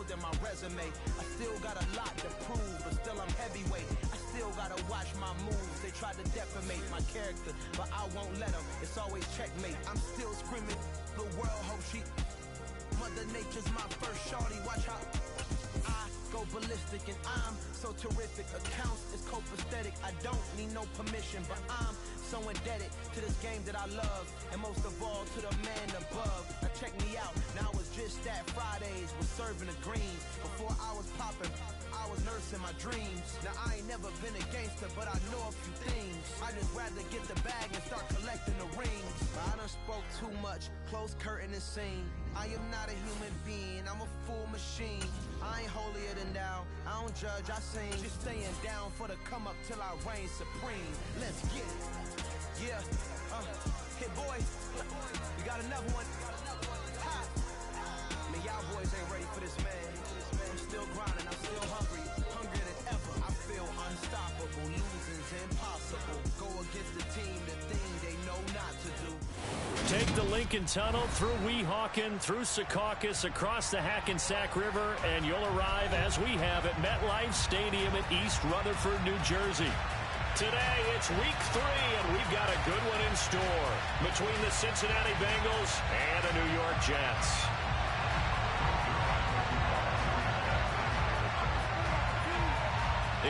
building my resume. I still got a lot to prove, but still I'm heavyweight. I still gotta watch my moves. They try to defamate my character, but I won't let them. It's always checkmate. I'm still screaming, the world hope she... Mother Nature's my first shorty. Watch how I go ballistic, and I'm so terrific. Accounts is copacetic. I don't need no permission, but I'm so indebted to this game that I love, and most of all to the man above. Now check me out. Now it's just that Fridays was serving the greens. Before I was popping, I was nursing my dreams. Now I ain't never been a gangster, but I know a few things. I just rather get the bag and start collecting the rings. I done spoke too much. Close curtain and scene. I am not a human being, I'm a full machine. I ain't holier than thou, I don't judge, I sing. Just staying down for the come up till I reign supreme. Let's get it. Yeah, hey boy, you got another one. Ha. Man, y'all boys ain't ready for this, man. I'm still grinding, I'm still hungry, hungrier than ever. I feel unstoppable, losing's impossible. Go against the team, the thing they know not to do. Take the Lincoln Tunnel through Weehawken, through Secaucus, across the Hackensack River, and you'll arrive, as we have, at MetLife Stadium in East Rutherford, New Jersey. Today, it's week 3, and we've got a good one in store between the Cincinnati Bengals and the New York Jets.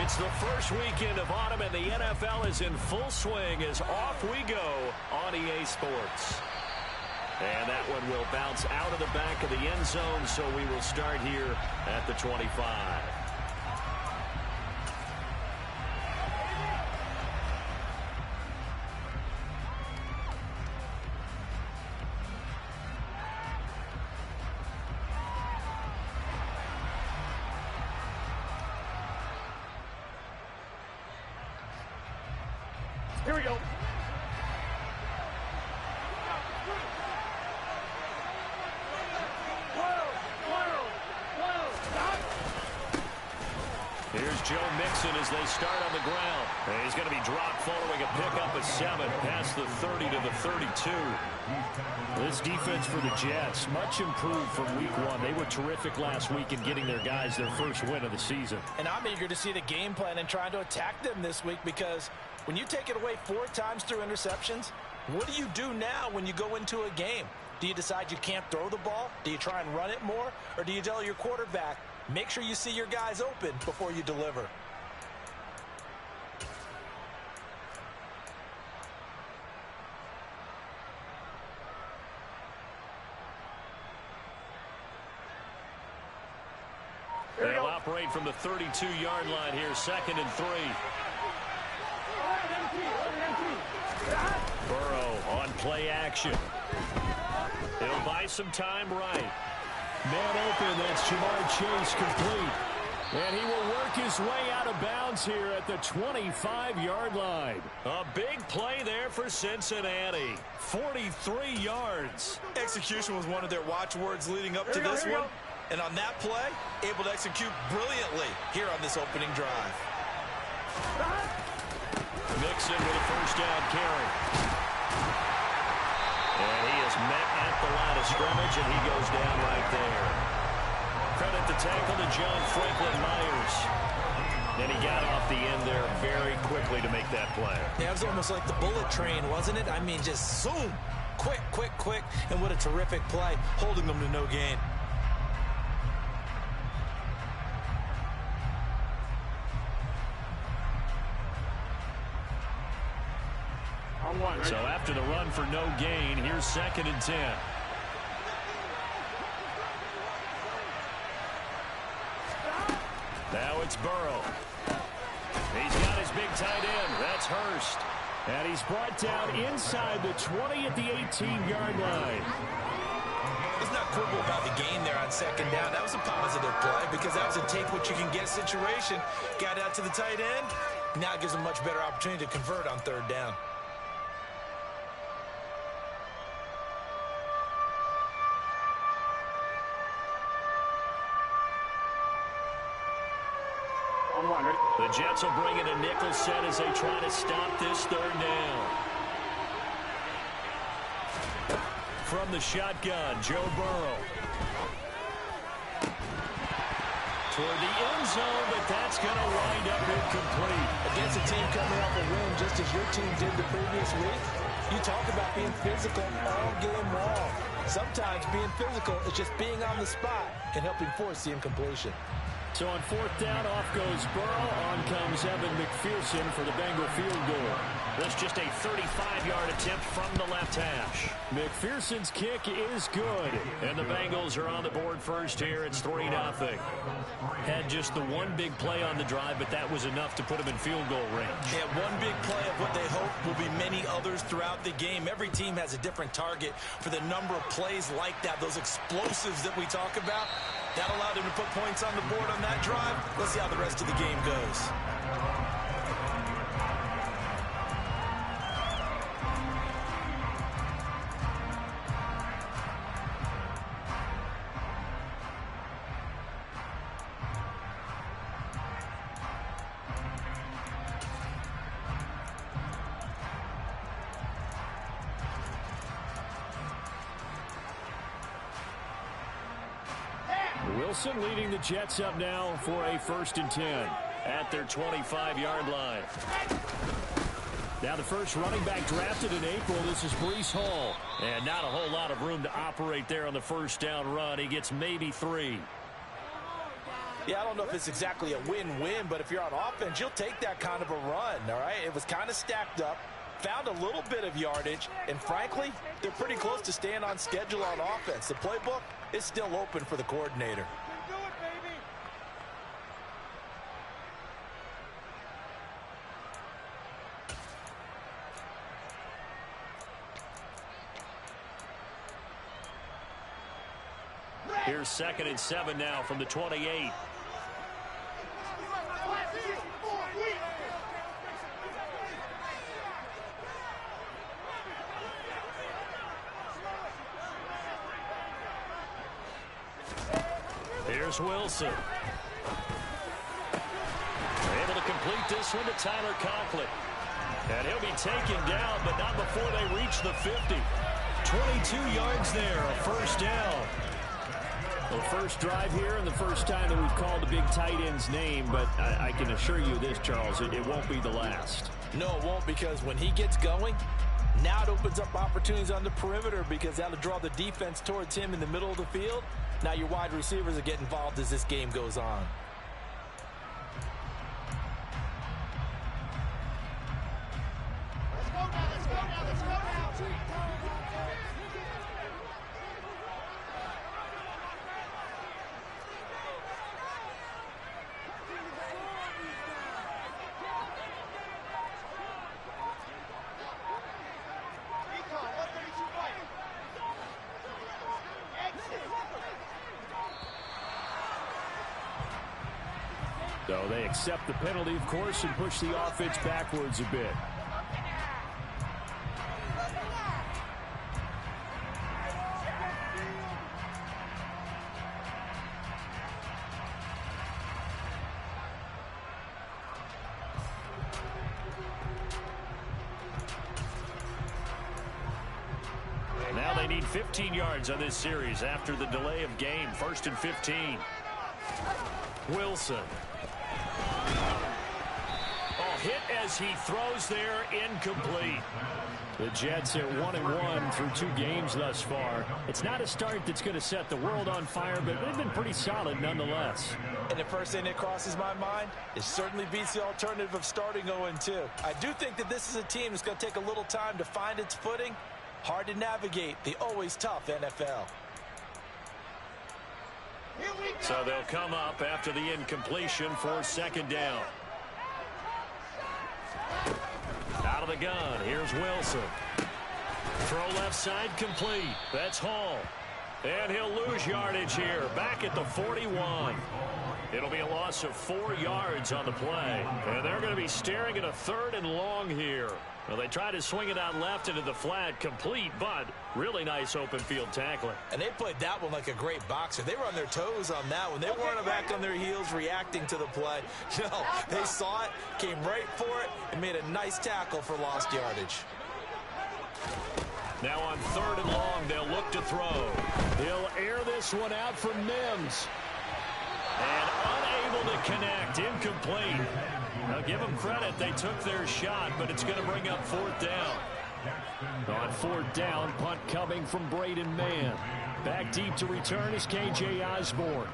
It's the first weekend of autumn, and the NFL is in full swing as off we go on EA Sports. And that one will bounce out of the back of the end zone, so we will start here at the 25. Here we go. Here's Joe Mixon as they start on the ground. And he's going to be dropped following a pickup of 7 past the 30 to the 32. This defense for the Jets, much improved from week 1. They were terrific last week in getting their guys their first win of the season. And I'm eager to see the game plan and trying to attack them this week, because when you take it away 4 times through interceptions, what do you do now when you go into a game? Do you decide you can't throw the ball? Do you try and run it more? Or do you tell your quarterback, make sure you see your guys open before you deliver? They'll operate from the 32-yard line here, 2nd and 3. Burrow on play action. He'll buy some time right. Man open, that's Jamar Chase complete. And he will work his way out of bounds here at the 25-yard line. A big play there for Cincinnati. 43 yards. Execution was one of their watchwords leading up to this one. And on that play, able to execute brilliantly here on this opening drive. Mixon with a first down carry. And he is met at the line of scrimmage, and he goes down right there. Credit the tackle to John Franklin Myers. And he got off the end there very quickly to make that play. Yeah, it was almost like the bullet train, wasn't it? I mean, just zoom. Quick, quick, quick. And what a terrific play, holding them to no gain. So after the run for no gain, here's 2nd and 10. Now it's Burrow. He's got his big tight end. That's Hurst. And he's brought down inside the 20 at the 18-yard line. Let's not quibble about the gain there on 2nd down. That was a positive play because that was a take-what-you-can-get situation. Got out to the tight end. Now it gives him a much better opportunity to convert on 3rd down. The Jets will bring in a nickel set as they try to stop this 3rd down. From the shotgun, Joe Burrow. toward the end zone, but that's going to wind up incomplete. Against a team coming off a win just as your team did the previous week, you talk about being physical all game long. Sometimes being physical is just being on the spot and helping force the incompletion. So on fourth down, off goes Burrow. On comes Evan McPherson for the Bengal field goal. That's just a 35-yard attempt from the left hash. McPherson's kick is good. And the Bengals are on the board first here. It's 3-0. Had just the one big play on the drive, but that was enough to put him in field goal range. Yeah, one big play of what they hope will be many others throughout the game. Every team has a different target for the number of plays like that, those explosives that we talk about. That allowed him to put points on the board on that drive. Let's see how the rest of the game goes. Wilson leading the Jets up now for a 1st and 10 at their 25-yard line. Now the first running back drafted in April. This is Breece Hall. And not a whole lot of room to operate there on the first down run. He gets maybe 3. Yeah, I don't know if it's exactly a win-win, but if you're on offense, you'll take that kind of a run, all right? It was kind of stacked up, found a little bit of yardage, and frankly, they're pretty close to staying on schedule on offense. The playbook is still open for the coordinator. Here's 2nd and 7 now from the 28. Here's Wilson. They're able to complete this one to Tyler Conklin. And he'll be taken down, but not before they reach the 50. 22 yards there, a 1st down. The first drive here and the first time that we've called a big tight end's name, but I can assure you this, Charles, it won't be the last. No, it won't, because when he gets going, now it opens up opportunities on the perimeter because that'll draw the defense towards him in the middle of the field. Now your wide receivers are getting involved as this game goes on. So they accept the penalty, of course, and push the offense backwards a bit. Now they need 15 yards on this series after the delay of game. 1st and 15. Wilson. Hit as he throws there, incomplete. The Jets at 1-1 through 2 games thus far. It's not a start that's going to set the world on fire, but they've been pretty solid nonetheless. And the first thing that crosses my mind, it certainly beats the alternative of starting 0-2. I do think that this is a team that's going to take a little time to find its footing. Hard to navigate the always tough NFL. So they'll come up after the incompletion for 2nd down. Out of the gun, here's Wilson. Throw left side complete. That's Hall. And he'll lose yardage here, back at the 41. It'll be a loss of 4 yards on the play. And they're going to be staring at a 3rd and long here. Well, they tried to swing it out left into the flat, complete, but really nice open field tackling. And they played that one like a great boxer. They were on their toes on that one. They weren't back on their heels reacting to the play. No, they saw it, came right for it, and made a nice tackle for lost yardage. Now on 3rd and long, they'll look to throw. He'll air this one out for Mims. And unable to connect. Incomplete. Now give them credit. They took their shot, but it's going to bring up 4th down. On 4th down, punt coming from Braden Mann. Back deep to return is K.J. Osborne.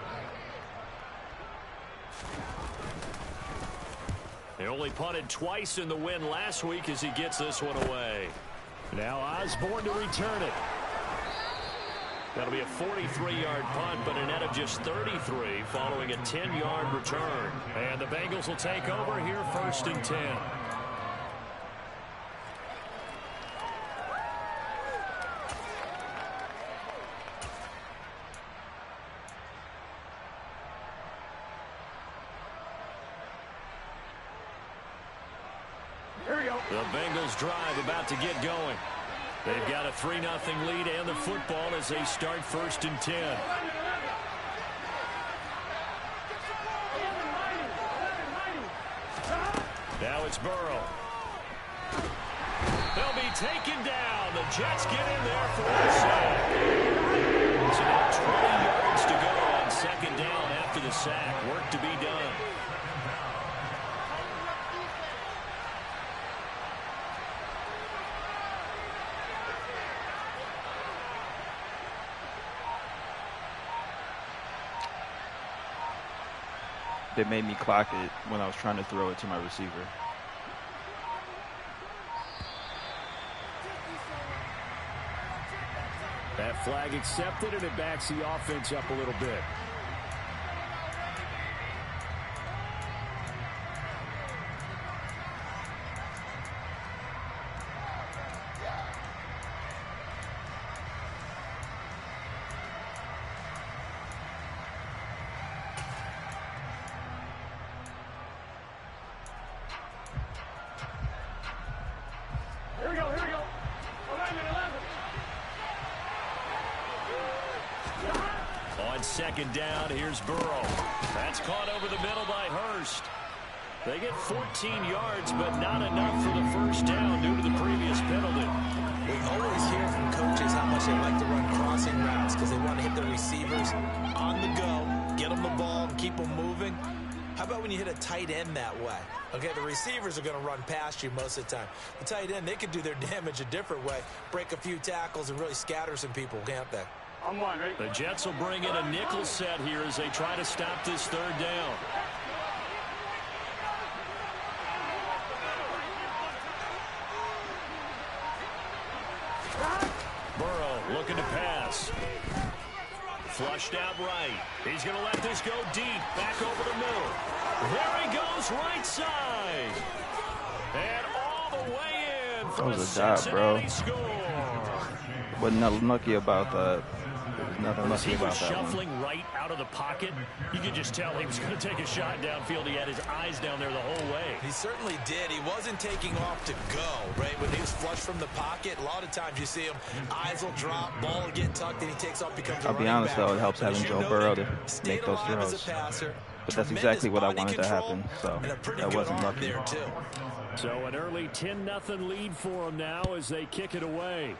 They only punted twice in the win last week as he gets this one away. Now Osborne to return it. That'll be a 43-yard punt, but a net of just 33 following a 10-yard return. And the Bengals will take over here 1st and 10. The Bengals drive about to get going. They've got a 3-0 lead and the football as they start 1st and 10. Now it's Burrow. They'll be taken down. The Jets get in there for a sack. It's about 20 yards to go on 2nd down after the sack. Work to be done. They made me clock it when I was trying to throw it to my receiver. That flag accepted, and it backs the offense up a little bit. On 2nd down, here's Burrow. That's caught over the middle by Hurst. They get 14 yards, but not enough for the 1st down due to the previous penalty. We always hear from coaches how much they like to run crossing routes because they want to hit the receivers on the go, get them the ball, and keep them moving. How about when you hit a tight end that way? Okay, the receivers are going to run past you most of the time. The tight end, they can do their damage a different way, break a few tackles, and really scatter some people, can't they? The Jets will bring in a nickel set here as they try to stop this 3rd down. Burrow looking to pass. Flushed out right. He's going to let this go deep. Back over the middle. There he goes, right side. And all the way in for That was a dot, bro. Wasn't nothing lucky about that. Nothing lucky about that shuffling one. right out of the pocket. You could just tell he was going to take a shot downfield. He had his eyes down there the whole way. He certainly did. He wasn't taking off to go, right? When he was flushed from the pocket, a lot of times you see him, eyes will drop, ball will get tucked, and he takes off, becomes a running back. I'll be honest, though, it helps having Joe Burrow to make those throws. But that's exactly what I wanted to happen, so that wasn't lucky. There too. So an early 10-0 lead for him now as they kick it away.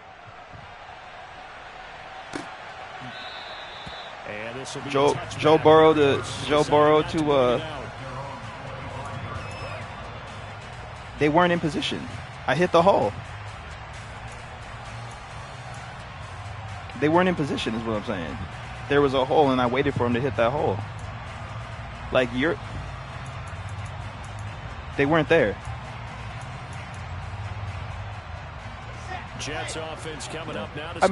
And this will be Joe Burrow to they weren't in position. I hit the hole. They weren't in position is what I'm saying. There was a hole and I waited for him to hit that hole. Like they weren't there. Jets offense coming up now to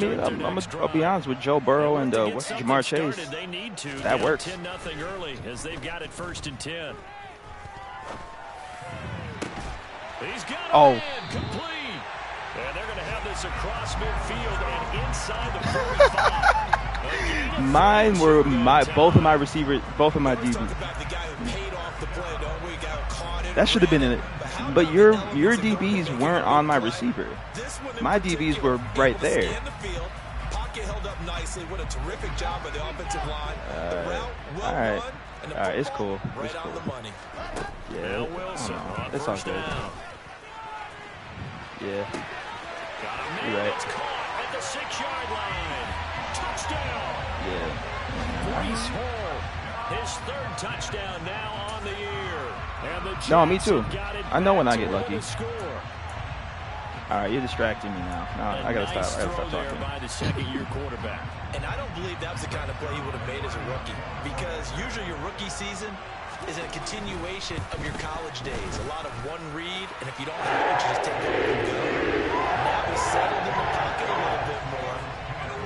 I'll be honest with Joe Burrow and Jamar Chase. They need to that works. 10-0 early as they've got it 1st and 10. He's got it complete. And they're going to have this across midfield and inside the 45. Mine were both of my receivers, both of my DBs. That should have been in it. But your DBs weren't on my receiver. My DBs were right there. Pocket held up nicely. What a terrific job by the offensive line. All right. It's cool. Right on the money. Yeah. It's all good. Yeah. You're right. At the 6-yard line. Touchdown. Yeah. Breece Hall His third touchdown now on the year. And the No, me too. got it I know when I back get to lucky. the score. All right, you're distracting me now. No, I gotta Nice stop. I gotta throw stop there talking. by the second-year quarterback. And I don't believe that was the kind of play he would have made as a rookie, because usually your rookie season is a continuation of your college days. A lot of one read, and if you don't have it, you just take it and go. Now he's settled in the pocket a little bit more,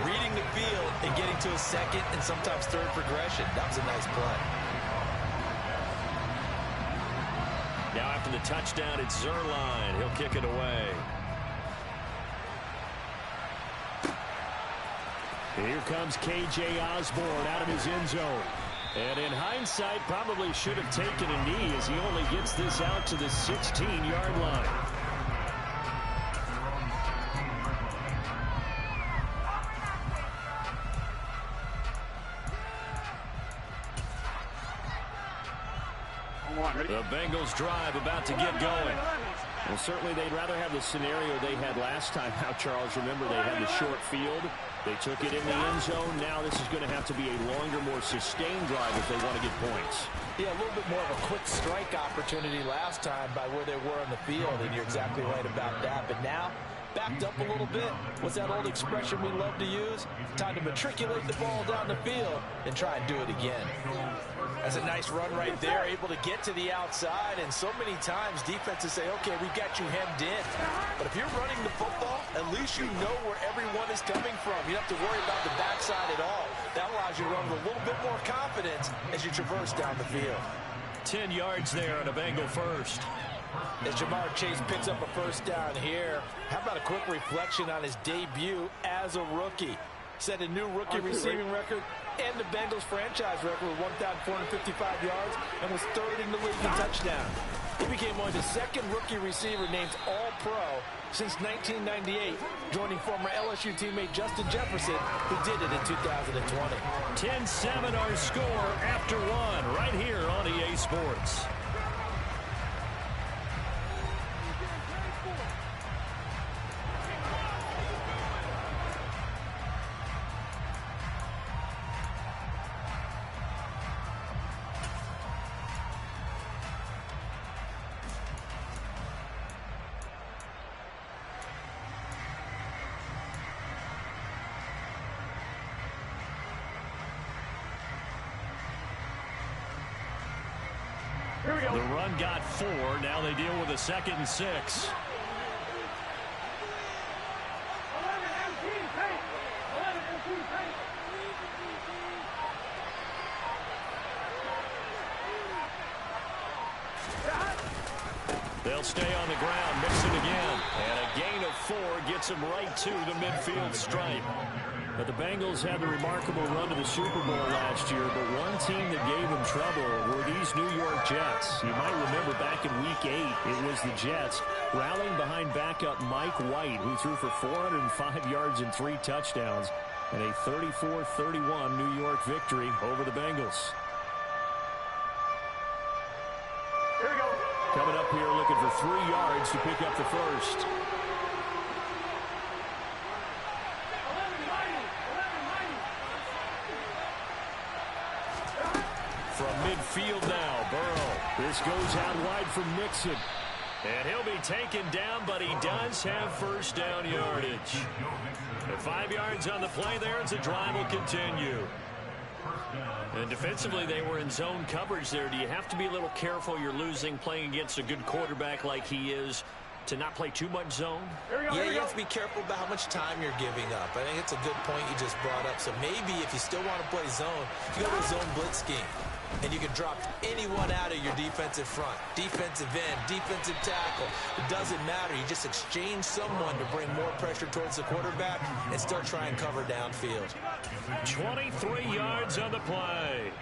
reading the field and getting to a second and sometimes third progression. That was a nice play. Now after the touchdown, it's Zerline. He'll kick it away. Here comes K.J. Osborne out of his end zone. And in hindsight, probably should have taken a knee as he only gets this out to the 16-yard line. The Bengals drive about to get going. Well, certainly they'd rather have the scenario they had last time out, Charles. Remember, they had the short field. They took it in the end zone. Now this is going to have to be a longer, more sustained drive if they want to get points. Yeah, a little bit more of a quick strike opportunity last time by where they were on the field, and you're exactly right about that. But now, backed up a little bit. What's that old expression we love to use? Time to matriculate the ball down the field and try and do it again. That's a nice run right there, able to get to the outside, and so many times defenses say, okay, we've got you hemmed in. But if you're running the football, at least you know where everyone is coming from. You don't have to worry about the backside at all. That allows you to run with a little bit more confidence as you traverse down the field. 10 yards there on a Bengal first. As Jamar Chase picks up a first down here, how about a quick reflection on his debut as a rookie? Set a new rookie receiving record and the Bengals franchise record with 1,455 yards and was third in the league in touchdown. He became only the second rookie receiver named All-Pro since 1998, joining former LSU teammate Justin Jefferson, who did it in 2020. 10-7 our score after one right here on EA Sports. The run got 4. Now they deal with a 2nd and 6. They'll stay on the ground, mix it again. And a gain of 4 gets them right to the midfield stripe. But the Bengals had the remarkable run to the Super Bowl last year, but one team that gave them trouble were these New York Jets. You might remember back in Week 8, it was the Jets rallying behind backup Mike White, who threw for 405 yards and 3 touchdowns, and a 34-31 New York victory over the Bengals. Coming up here looking for 3 yards to pick up the first. From midfield now, Burrow. This goes out wide from Mixon. And he'll be taken down, but he does have first down yardage. And 5 yards on the play there as the drive will continue. And defensively, they were in zone coverage there. Do you have to be a little careful? You're losing playing against a good quarterback like he is to not play too much zone? Yeah, you have to be careful about how much time you're giving up. I think it's a good point you just brought up. So maybe if you still want to play zone, you go to a zone blitz scheme. And you can drop anyone out of your defensive front, defensive end, defensive tackle. It doesn't matter. You just exchange someone to bring more pressure towards the quarterback and still try and cover downfield. 23 yards on the play.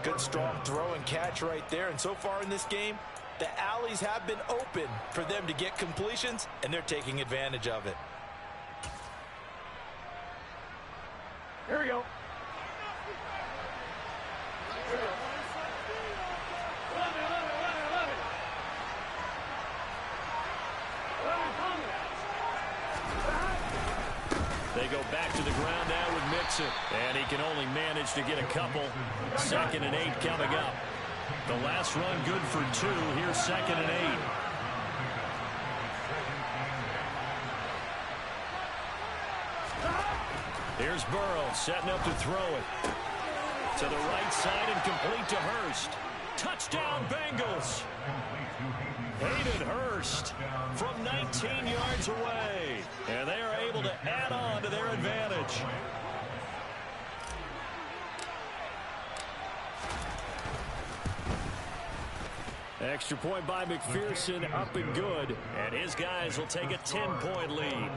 Good strong throw and catch right there. And so far in this game, the alleys have been open for them to get completions, and they're taking advantage of it. Here we go. They go back to the ground now with takes it. And he can only manage to get a couple. 2nd and 8 coming up. The last run good for 2. Here's 2nd and 8. Here's Burrow setting up to throw it. To the right side and complete to Hurst. Touchdown, Bengals. Hayden Hurst from 19 yards away. And they are able to add on to their advantage. Extra point by McPherson, up and good. And his guys will take a 10-point lead.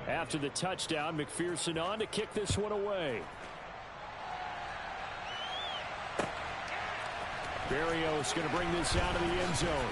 After the touchdown, McPherson on to kick this one away. Berrios going to bring this out of the end zone.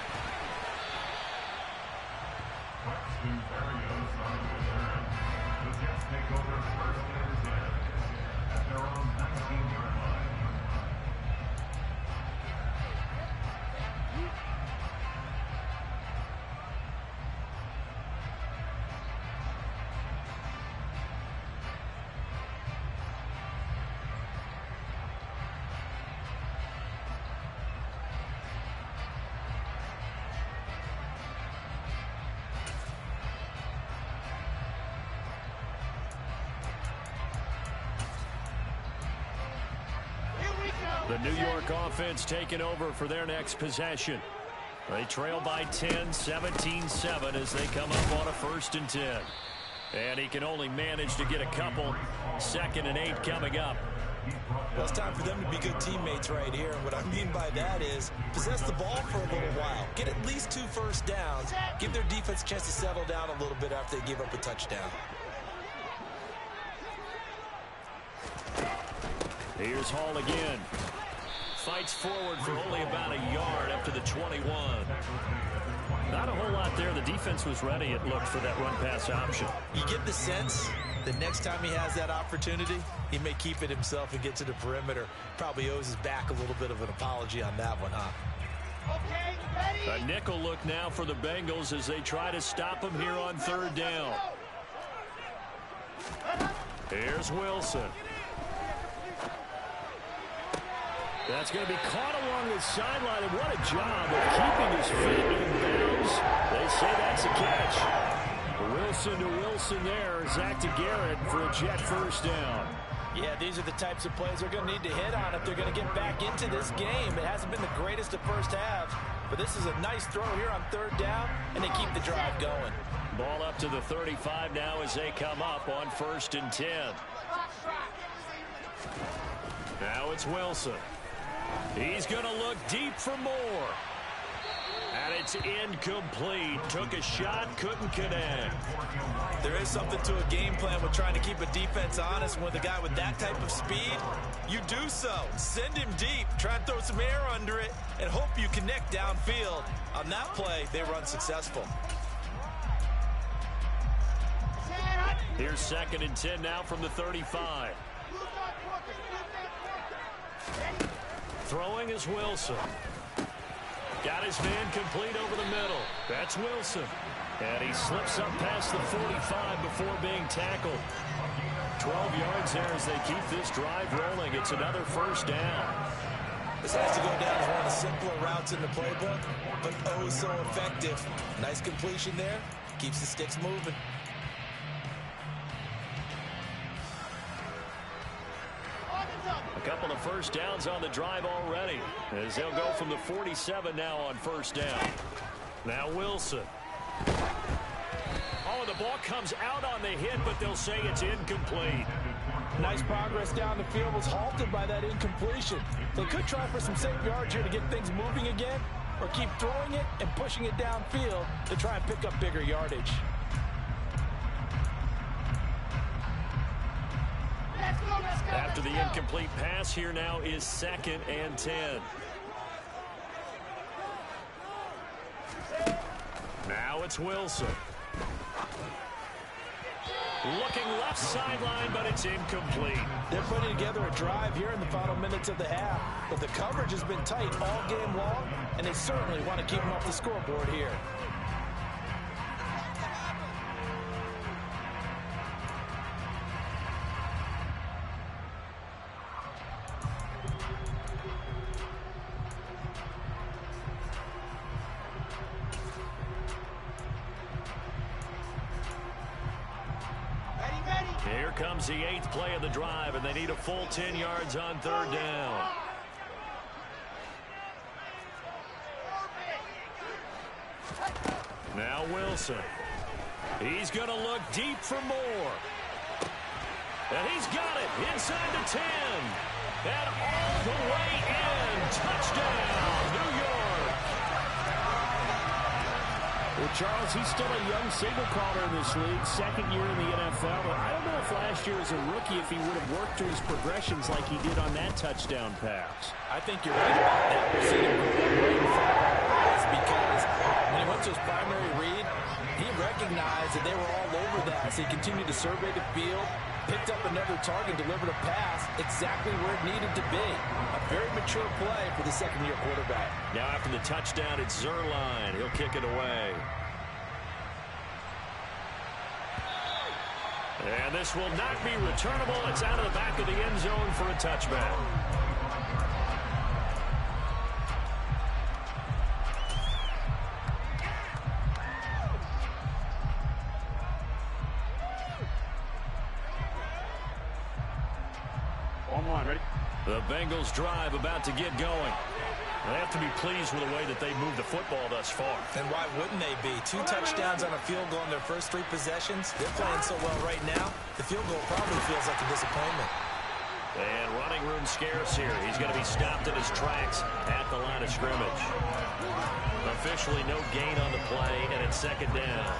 The New York offense taking over for their next possession. They trail by 10, 17-7 as they come up on a 1st and 10. And he can only manage to get a couple. 2nd and 8 coming up. Well, it's time for them to be good teammates right here. And what I mean by that is possess the ball for a little while. Get at least 2 first downs. Give their defense a chance to settle down a little bit after they give up a touchdown. Here's Hall again. Fights forward for only about a yard up to the 21. Not a whole lot there. The defense was ready, it looked, for that run-pass option. You get the sense that next time he has that opportunity, he may keep it himself and get to the perimeter. Probably owes his back a little bit of an apology on that one, huh? A nickel look now for the Bengals as they try to stop him here on 3rd down. Here's Wilson. That's going to be caught along the sideline, and what a job of keeping his feet in bounds. They say that's a catch. Wilson to Wilson there. Zach to Garrett for a jet 1st down. Yeah, these are the types of plays they're going to need to hit on if they're going to get back into this game. It hasn't been the greatest of first halves, but this is a nice throw here on 3rd down, and they keep the drive going. Ball up to the 35 now as they come up on 1st and 10. Now it's Wilson. He's going to look deep for more. And it's incomplete. Took a shot, couldn't connect. There is something to a game plan with trying to keep a defense honest. With a guy with that type of speed, you do so. Send him deep. Try and throw some air under it and hope you connect downfield. On that play, they were unsuccessful. Here's 2nd and 10 now from the 35. Throwing is Wilson. Got his man complete over the middle. That's Wilson. And he slips up past the 45 before being tackled. 12 yards there as they keep this drive rolling. It's another 1st down. This has to go down as one of the simpler routes in the playbook, but oh so effective. Nice completion there. Keeps the sticks moving. A couple of 1st downs on the drive already as they'll go from the 47 now on 1st down. Now Wilson. Oh, the ball comes out on the hit, but they'll say it's incomplete. Nice progress down the field was halted by that incompletion. They could try for some safe yards here to get things moving again, or keep throwing it and pushing it downfield to try and pick up bigger yardage. After the incomplete pass, here now is 2nd and 10. Now it's Wilson. Looking left sideline, but it's incomplete. They're putting together a drive here in the final minutes of the half, but the coverage has been tight all game long, and they certainly want to keep them off the scoreboard here. Here comes the 8th play of the drive, and they need a full 10 yards on 3rd down. Now Wilson. He's going to look deep for more. And he's got it inside the 10. And all the way in. Touchdown, New York. Well, Charles, he's still a young signal caller in this league, second year in the NFL. But I don't know if last year as a rookie, if he would have worked through his progressions like he did on that touchdown pass. I think you're right about that. We've seen him go right in front of our eyes because when he went to his primary read, he recognized that they were all over that. So he continued to survey the field, picked up another target, delivered a pass exactly where it needed to be. A very mature play for the second-year quarterback. Now after the touchdown, it's Zerline. He'll kick it away. And this will not be returnable. It's out of the back of the end zone for a touchback. The Bengals drive about to get going. They have to be pleased with the way that they moved the football thus far. And why wouldn't they be? 2 touchdowns on a field goal in their first 3 possessions. They're playing so well right now, the field goal probably feels like a disappointment. And running room scarce here. He's going to be stopped in his tracks at the line of scrimmage. Officially no gain on the play, and it's 2nd down.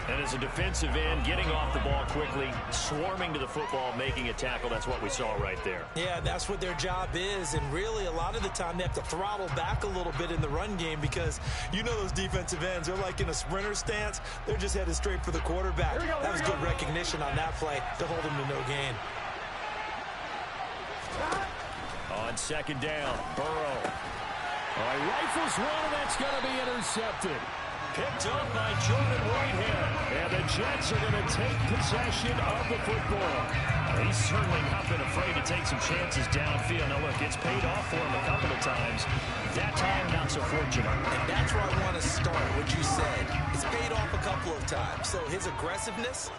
And as a defensive end, getting off the ball quickly, swarming to the football, making a tackle, that's what we saw right there. Yeah, that's what their job is, and really a lot of the time they have to throttle back a little bit in the run game because you know those defensive ends, they're like in a sprinter stance. They're just headed straight for the quarterback. That was good recognition on that play to hold him to no gain. On 2nd down, Burrow. Rifles one, and that's going to be intercepted. Picked up by Jordan Whitehead. And the Jets are going to take possession of the football. He's certainly not been afraid to take some chances downfield. Now, look, it's paid off for him a couple of times. That time, not so fortunate. And that's where I want to start, what you said. It's paid off a couple of times. So his aggressiveness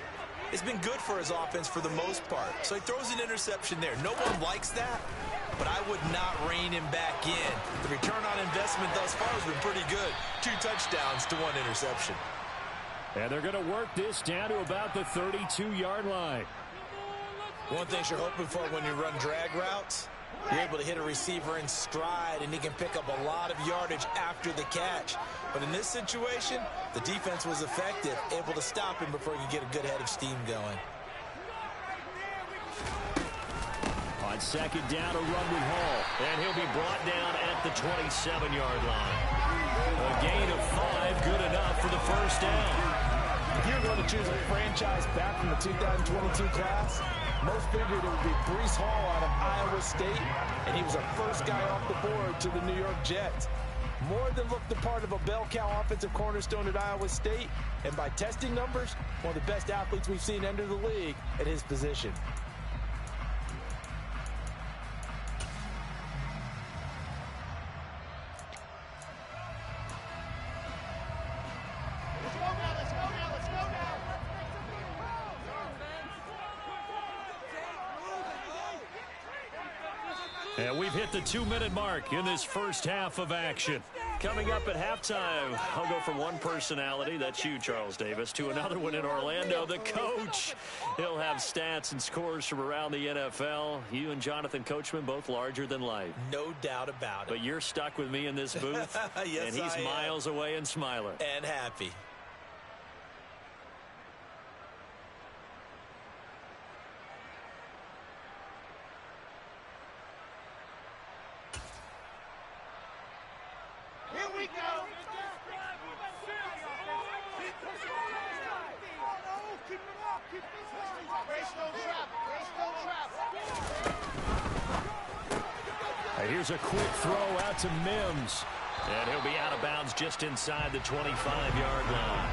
has been good for his offense for the most part. So he throws an interception there. No one likes that, but I would not rein him back in. The return on investment thus far has been pretty good. 2 touchdowns to 1 interception. And they're going to work this down to about the 32-yard line. One thing you're hoping for when you run drag routes, you're able to hit a receiver in stride, and he can pick up a lot of yardage after the catch. But in this situation, the defense was effective, able to stop him before he could get a good head of steam going. On 2nd down, a run with Hall. And he'll be brought down at the 27-yard line. A gain of 5, good enough for the 1st down. If you're going to choose a franchise back from the 2022 class, most figured it would be Breece Hall out of Iowa State, and he was the first guy off the board to the New York Jets. More than looked the part of a bell cow offensive cornerstone at Iowa State, and by testing numbers, one of the best athletes we've seen enter the league at his position. And we've hit the 2-minute mark in this first half of action. Coming up at halftime, I'll go from one personality, that's you, Charles Davis, to another one in Orlando, the coach. He'll have stats and scores from around the NFL. You and Jonathan Coachman, both larger than life. No doubt about it. But you're stuck with me in this booth, yes, and he's miles away and smiling. And happy. And here's a quick throw out to Mims. And he'll be out of bounds just inside the 25-yard line.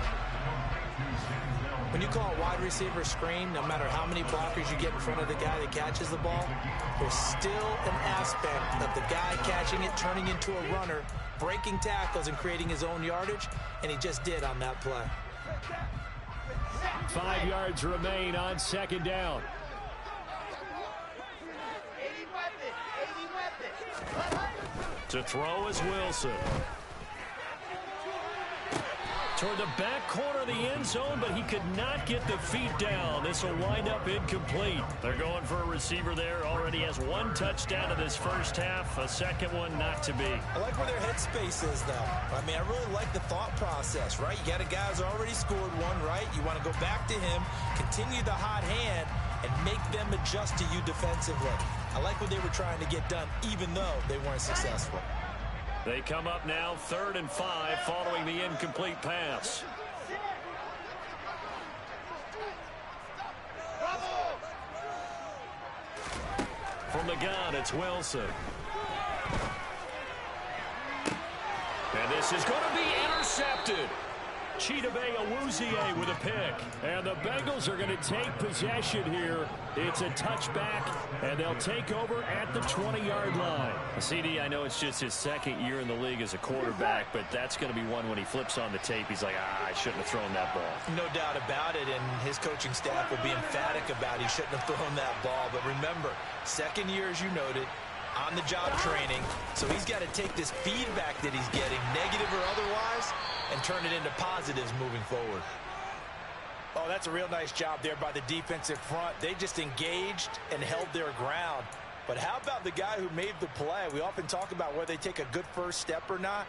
When you call a wide receiver screen, no matter how many blockers you get in front of the guy that catches the ball, there's still an aspect of the guy catching it, turning into a runner, breaking tackles and creating his own yardage, and he just did on that play. 5 yards remain on second down. To throw is Wilson. Toward the back corner of the end zone, but he could not get the feet down. This will wind up incomplete. They're going for a receiver there. Already has 1 touchdown in this first half. A second one not to be. I like where their headspace is, though. I mean, I really like the thought process, right? You got a guy who's already scored one, right? You want to go back to him, continue the hot hand, and make them adjust to you defensively. I like what they were trying to get done, even though they weren't successful. They come up now 3rd and 5 following the incomplete pass. From the gun, it's Wilson. And this is going to be intercepted. Chidobe Awuzie with a pick. And the Bengals are going to take possession here. It's a touchback, and they'll take over at the 20-yard line. CD, I know it's just his second year in the league as a quarterback, but that's going to be one when he flips on the tape. He's like, I shouldn't have thrown that ball. No doubt about it, and his coaching staff will be emphatic about he shouldn't have thrown that ball. But remember, second year, as you noted, on-the-job training, so he's got to take this feedback that he's getting, negative or otherwise, and turn it into positives moving forward. Oh, that's a real nice job there by the defensive front. They just engaged and held their ground. But how about the guy who made the play? We often talk about whether they take a good first step or not.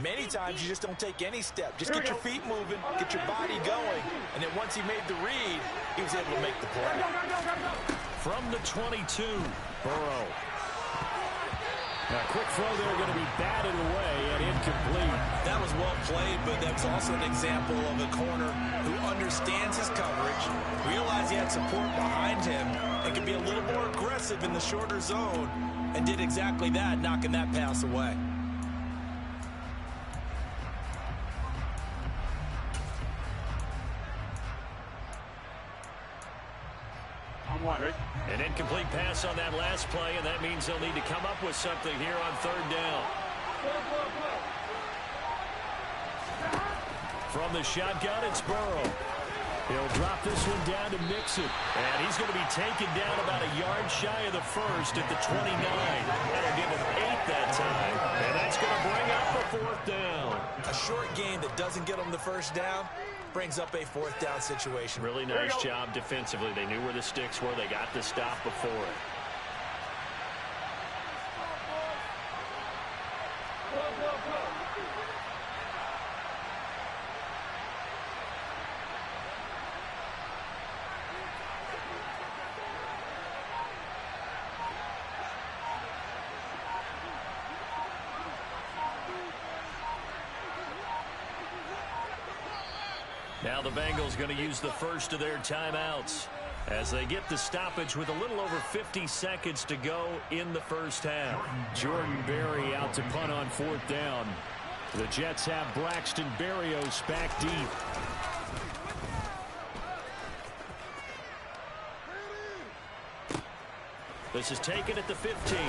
Many times you just don't take any step. Just get your feet moving, get your body going, and then once he made the read, he was able to make the play. From the 22, Burrow. A quick throw there going to be batted away and incomplete. That was well played, but that's also an example of a corner who understands his coverage, realized he had support behind him, and can be a little more aggressive in the shorter zone, and did exactly that, knocking that pass away. An incomplete pass on that last play, and that means they'll need to come up with something here on 3rd down. From the shotgun, it's Burrow. He'll drop this one down to Mixon. And he's going to be taken down about a yard shy of the first at the 29. That'll give him 8 that time. And that's going to bring up a 4th down. A short game that doesn't get them the first down brings up a 4th down situation. Really nice job defensively. They knew where the sticks were. They got the stop before it. Now the Bengals going to use the first of their timeouts as they get the stoppage with a little over 50 seconds to go in the first half. Jordan Berry out to punt on 4th down. The Jets have Braxton Berrios back deep. This is taken at the 15.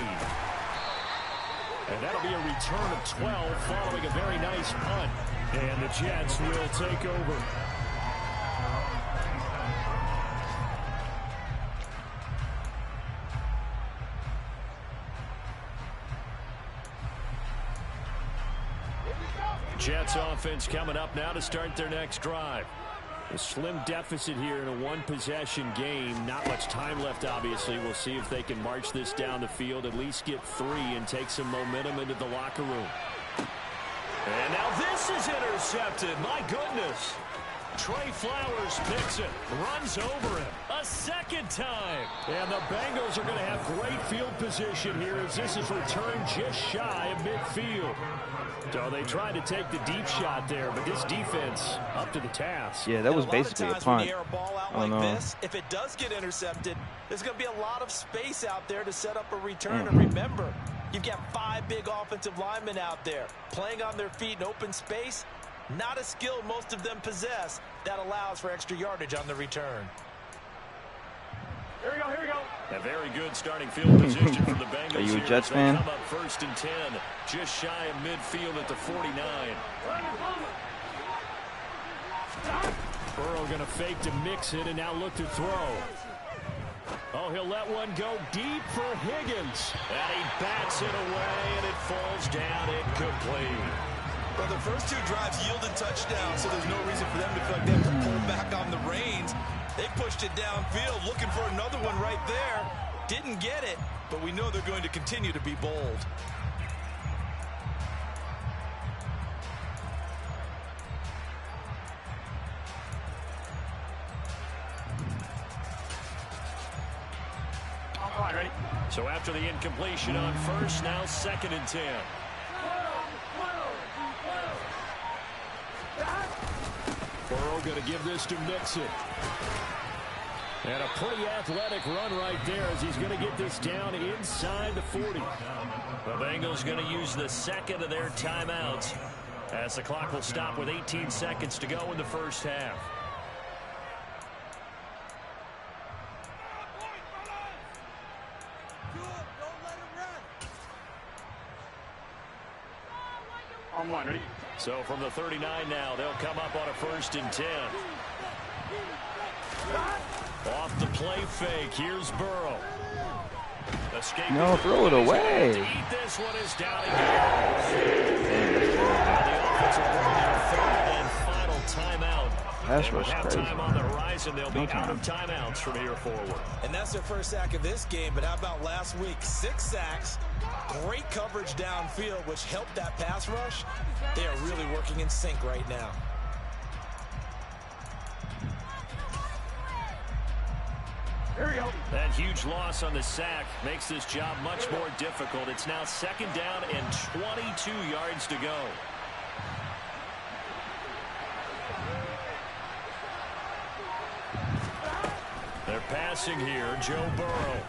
And that'll be a return of 12 following a very nice punt. And the Jets will take over. Jets offense coming up now to start their next drive. A slim deficit here in a one-possession game. Not much time left, obviously. We'll see if they can march this down the field, at least get 3 and take some momentum into the locker room. And now this is intercepted. My goodness. Trey Flowers picks it, runs over him a second time. And the Bengals are going to have great field position here as this is returned just shy of midfield. So they tried to take the deep shot there, but this defense up to the task. Yeah, that was basically a punt. If it does get intercepted, there's going to be a lot of space out there to set up a return. And remember, You've got 5 big offensive linemen out there playing on their feet in open space. Not a skill most of them possess that allows for extra yardage on the return. Here we go, here we go. A very good starting field position for the Bengals. Are you a here Jets as they fan? come up 1st and 10, just shy of midfield at the 49. Burrow going to fake to mix it and now look to throw. Oh, he'll let one go deep for Higgins. And he bats it away, and it falls down incomplete. Well, the first 2 drives yielded touchdowns, so there's no reason for them to feel like they have to pull back on the reins. They pushed it downfield, looking for another one right there. Didn't get it, but we know they're going to continue to be bold. All right, ready? So after the incompletion on first, now 2nd and 10. Burrow going to give this to Mixon. And a pretty athletic run right there as he's going to get this down inside the 40. The Bengals going to use the 2nd of their timeouts as the clock will stop with 18 seconds to go in the first half. On one, ready? So from the 39 now, they'll come up on a 1st and 10. Off the play fake, here's Burrow. Escape. No, throw it away. To eat this one is down again. And the offensive bring their 3rd and final timeout. Pass rush Half crazy. time on the horizon, they'll be No time. out of timeouts from here forward. And that's their first sack of this game, but how about last week? 6 sacks, great coverage downfield, which helped that pass rush. They are really working in sync right now. Here we go. That huge loss on the sack makes this job much more difficult. It's now 2nd down and 22 yards to go. They're passing here, Joe Burrow.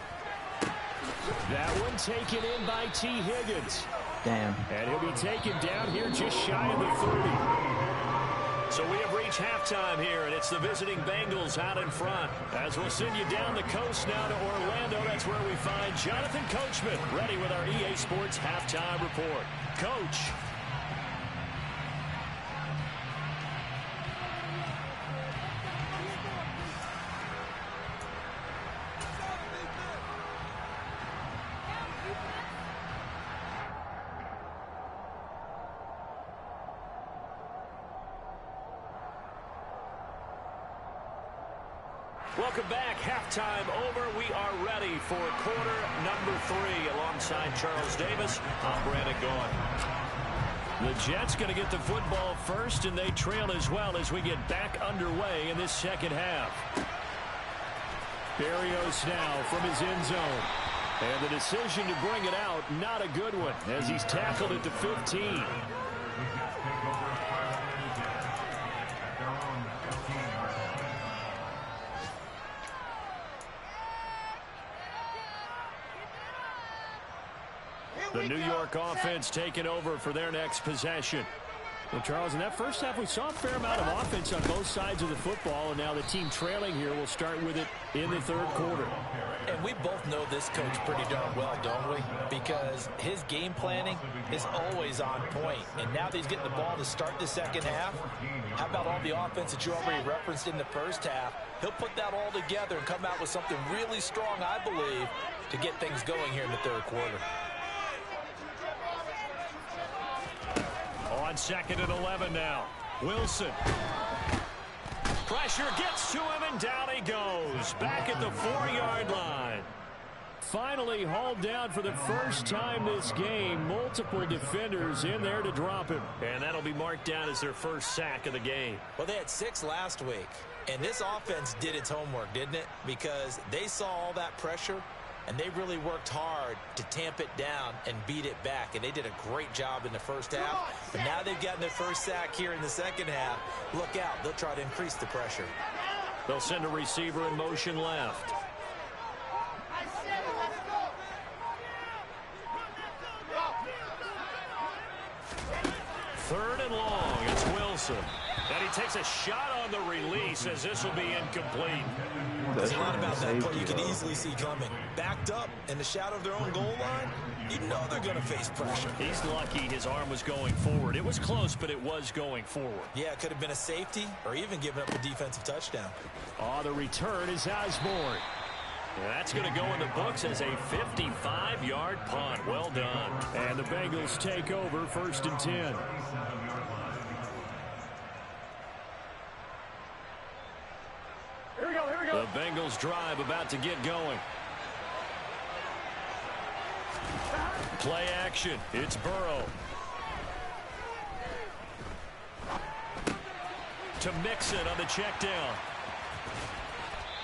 That one taken in by T. Higgins. Damn. And he'll be taken down here just shy of the 30. So we have reached halftime here, and it's the visiting Bengals out in front. As we'll send you down the coast now to Orlando, that's where we find Jonathan Coachman, ready with our EA Sports halftime report. Coach. Welcome back. Halftime over. We are ready for quarter number 3. Alongside Charles Davis, I'm Brandon Gaughan. The Jets going to get the football first, and they trail as well as we get back underway in this second half. Berrios now from his end zone. And the decision to bring it out, not a good one, as he's tackled at the 15. The New York offense taking over for their next possession. Well, Charles, in that first half, we saw a fair amount of offense on both sides of the football, and now the team trailing here will start with it in the third quarter. And we both know this coach pretty darn well, don't we? Because his game planning is always on point. And now that he's getting the ball to start the second half, how about all the offense that you already referenced in the first half? He'll put that all together and come out with something really strong, I believe, to get things going here in the third quarter. On 2nd and 11 now. Wilson. Pressure gets to him, and down he goes. Back at the 4-yard line. Finally hauled down for the first time this game. Multiple defenders in there to drop him. And that'll be marked down as their first sack of the game. Well, they had 6 last week, and this offense did its homework, didn't it? Because they saw all that pressure, and they really worked hard to tamp it down and beat it back. And they did a great job in the first half. But now they've gotten their first sack here in the second half. Look out. They'll try to increase the pressure. They'll send a receiver in motion left. Wilson. And he takes a shot on the release as this will be incomplete. There's a lot about that play you can easily see coming. Backed up in the shadow of their own goal line, you know they're going to face pressure. He's lucky his arm was going forward. It was close, but it was going forward. Yeah, it could have been a safety or even given up a defensive touchdown. Oh, the return is Osborne. That's going to go in the books as a 55-yard punt. Well done. And the Bengals take over 1st and 10. The Bengals drive about to get going. Play action. It's Burrow. To Mixon on the check down.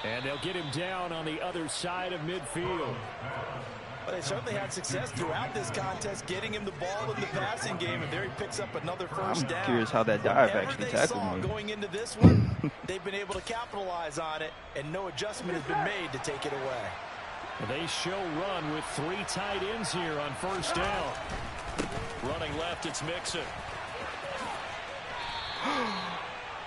And they'll get him down on the other side of midfield. But they certainly had success throughout this contest, getting him the ball in the passing game, and there he picks up another first down. I'm curious how that dive actually tackled me. Going into this one, they've been able to capitalize on it, and no adjustment has been made to take it away. They show run with 3 tight ends here on 1st down. Running left, it's Mixon.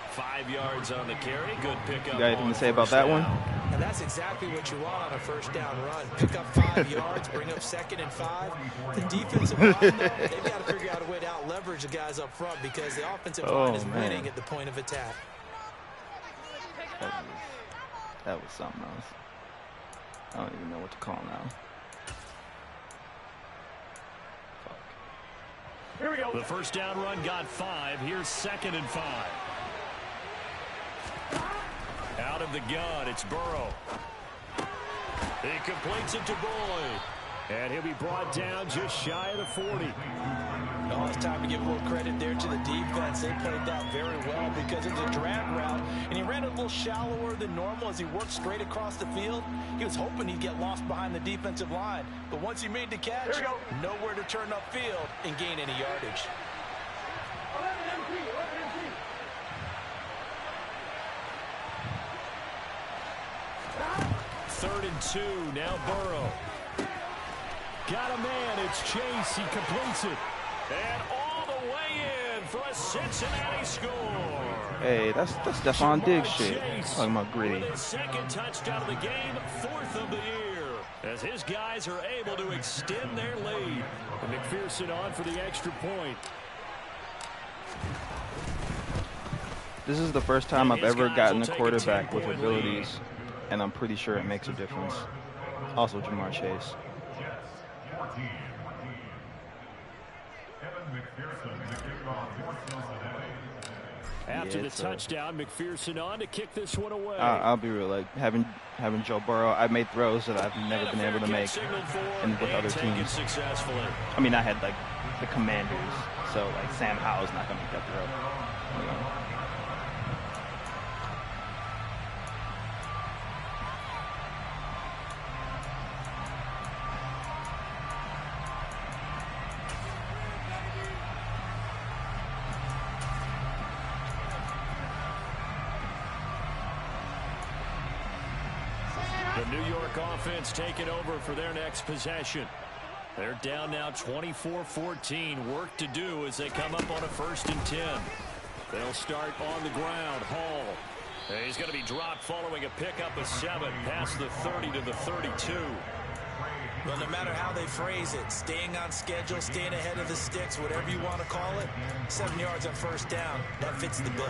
5 yards on the carry. Good pickup. You got anything to say about that one? And that's exactly what you want on a 1st down run. Pick up 5 yards, bring up 2nd and 5. The defensive line, though, they've got to figure out a way to out-leverage the guys up front because the offensive line is winning at the point of attack. That was something else. I don't even know what to call now. Fuck. Here we go. The 1st down run got 5. Here's 2nd and 5. Out of the gun, it's Burrow. He completes it to Boyd. And he'll be brought down just shy of the 40. Oh, it's time to give a little credit there to the defense. They played that very well because it was a drag route, and he ran a little shallower than normal as he worked straight across the field. He was hoping he'd get lost behind the defensive line, but once he made the catch, nowhere to turn upfield and gain any yardage. Third and 2, now Burrow. Got a man, it's Chase, he completes it. And all the way in for a Cincinnati score. Hey, that's Stephon Diggs shit. Talking about gritty. With his 2nd touchdown of the game, 4th of the year. As his guys are able to extend their lead. And McPherson on for the extra point. This is the first time I've ever gotten a quarterback with abilities, and I'm pretty sure it makes a difference. Also, Jamar Chase. After the touchdown, McPherson on to kick this one away. I'll be real, like having Joe Burrow, I made throws that I've never been able to make with other teams. I mean, I had like the Commanders, so like Sam Howell's not gonna make that throw. You know? The New York offense taking over for their next possession. They're down now 24-14. Work to do as they come up on a 1st and 10. They'll start on the ground. Hall. He's going to be dropped following a pickup of 7 past the 30 to the 32. Well, no matter how they phrase it, staying on schedule, staying ahead of the sticks, whatever you want to call it, 7 yards on 1st down, that fits the bill.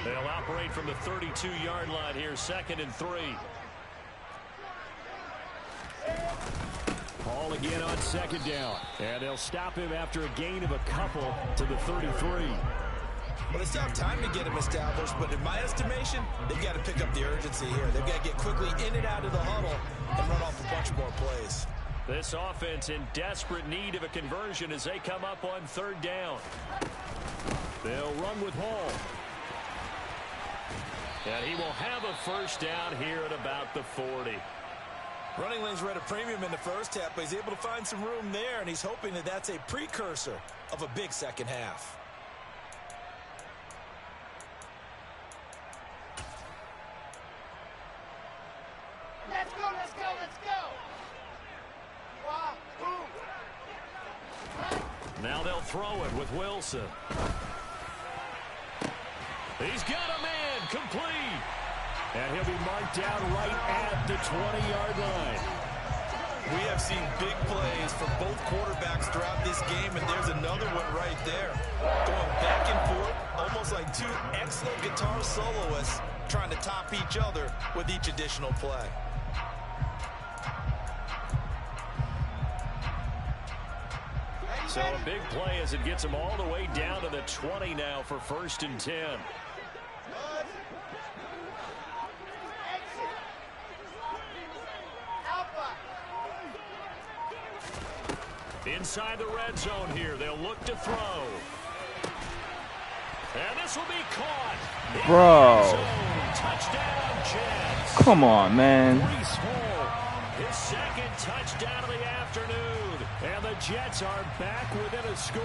They'll operate from the 32-yard line here, 2nd and 3. Hall again on 2nd down. And they'll stop him after a gain of a couple to the 33. Well, they still have time to get him established, but in my estimation, they've got to pick up the urgency here. They've got to get quickly in and out of the huddle and run off a bunch more plays. This offense in desperate need of a conversion as they come up on 3rd down. They'll run with Hall. And he will have a 1st down here at about the 40. Running lanes were at a premium in the 1st half, but he's able to find some room there, and he's hoping that that's a precursor of a big 2nd half. Let's go, let's go, let's go. Now they'll throw it with Wilson. He's got a man, complete. And he'll be marked down right at the 20-yard line. We have seen big plays from both quarterbacks throughout this game, and there's another one right there. Going back and forth, almost like two excellent guitar soloists trying to top each other with each additional play. So a big play as it gets him all the way down to the 20 now for 1st and 10. Inside the red zone here, they'll look to throw. And this will be caught. Bro. Touchdown, Jets. Come on, man. His second touchdown of the afternoon. And the Jets are back within a score.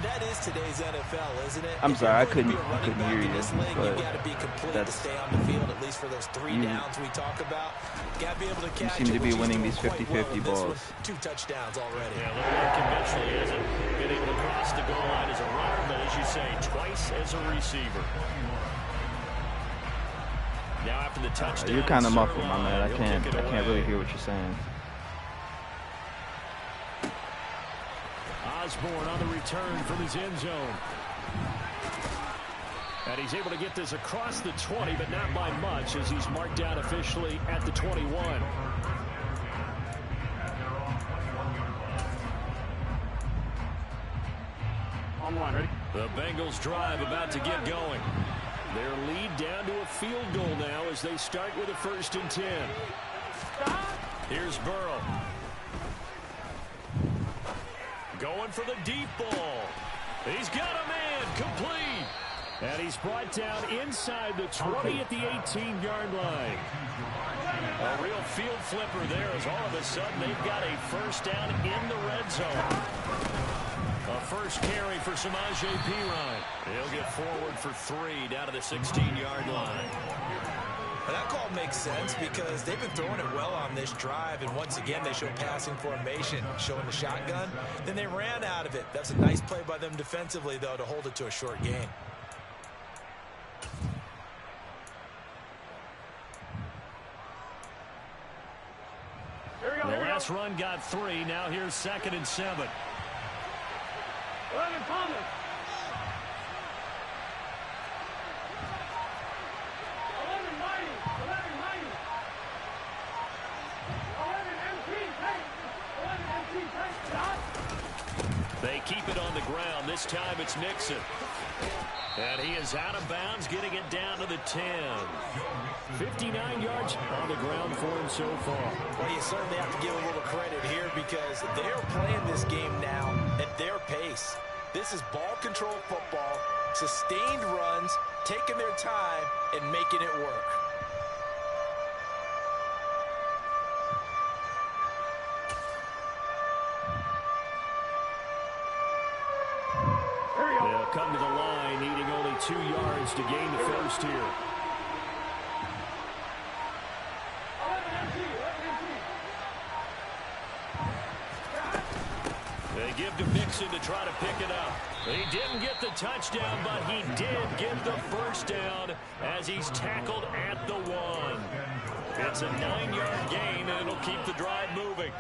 That is today's NFL, isn't it? I'm sorry, I couldn't hear you. This league, you've got to be complete to stay on the field, at least for those 3 downs we talk about. Got to be able to catch. You seem to be winning these 50-50 balls. 2 touchdowns already. Yeah, Lillard conventionally hasn't been able to cross the goal line as a runner, but as you say, twice as a receiver. Now after the touchdown, you're kind of muffled, my man. I can't really hear what you're saying. Osborne on the return from his end zone. And he's able to get this across the 20, but not by much, as he's marked down officially at the 21. Online, ready? The Bengals drive about to get going. Their lead down to a field goal now as they start with a 1st and 10. Here's Burrow. Going for the deep ball. He's got a man, complete. And he's brought down inside the 20 at the 18-yard line. A real field flipper there as all of a sudden they've got a 1st down in the red zone. A first carry for Samaje Perine. He'll get forward for 3 down to the 16-yard line. And that call makes sense because they've been throwing it well on this drive, and once again they show passing formation, showing the shotgun. Then they ran out of it. That's a nice play by them defensively, though, to hold it to a short gain. The last run got 3. Now here's 2nd and 7. They keep it on the ground. This time it's Nixon. And he is out of bounds, getting it down to the 10. 59 yards on the ground for him so far. Well, you certainly have to give a little credit here because they're playing this game now at their pace. This is ball control football, sustained runs, taking their time, and making it work. They'll come to the line, needing only 2 yards to gain the first here. They give to Mixon to try to pick it up. He didn't get the touchdown, but he did get the first down as he's tackled at the 1. It's a 9-yard gain, and it'll keep the drive moving.